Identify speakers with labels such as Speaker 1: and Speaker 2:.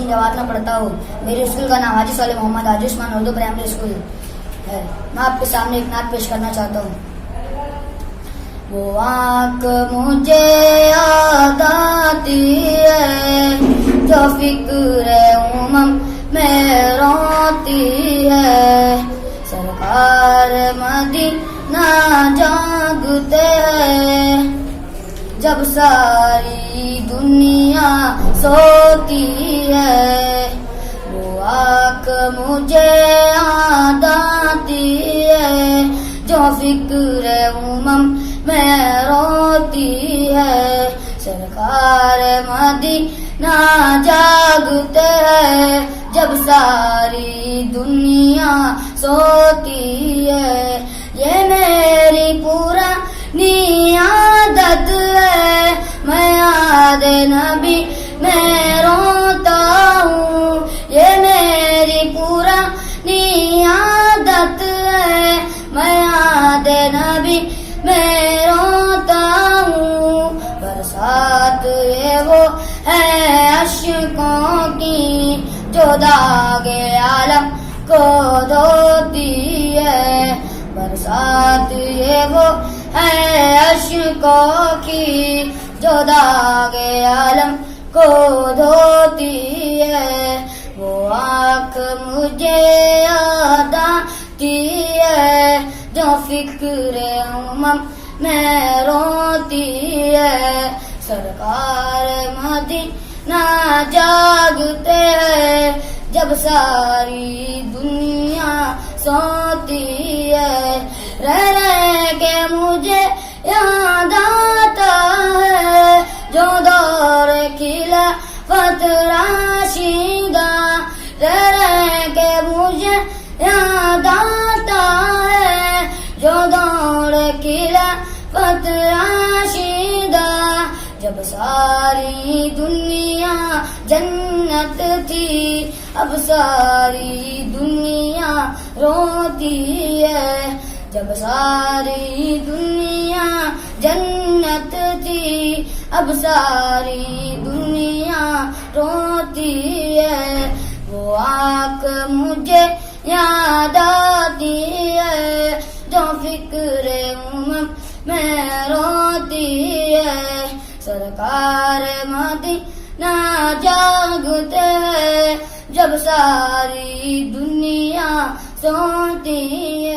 Speaker 1: जवाब में पढ़ता हूँ। मेरे स्कूल का नाम हाजी साले मोहम्मद हाजी उस्मान उर्दू प्राइमरी स्कूल है। मैं आपके सामने एक नात पेश करना चाहता हूँ। वो आँख मुझे याद आती है जो फिक्र उमम में रोती है। सरकार मदीना जागते हैं जब सारी दुनिया सोती है। वो आँख मुझे याद आती है जो फिक्र उमम में रोती है। सरकार मदीना जागते हैं जब सारी दुनिया सोती है। ये मेरी पुरानी आदत है, मैं याद नबी में रोता हूँ। ये मेरी पुरानी आदत है, मैं याद नबी मैं रोता हूँ। बरसात ये वो है अश्कों की जो दागे आलम को धोती है। बरसात ये वो है अश्कों की जो दागे आलम को धोती है। वो आँख मुझे याद आती है जो फिक्र उमम में रोती है। सरकार मदीना जागते हैं जब सारी दुनिया सोती है। रह के मुझे याद आता है जो दौर खिलाफत राशिदा। रह के मुझे याद आता है जो दौर खिलाफत राशिदा। जब सारी दुनिया जन्नत थी अब सारी दुनिया रोती है। जब सारी दुनिया जन्नत थी अब सारी दुनिया रोती है। वो आँख मुझे याद आती है जो फिक्र उमम में रोती है। सरकार मदीना जागते हैं जब सारी दुनिया सोती है।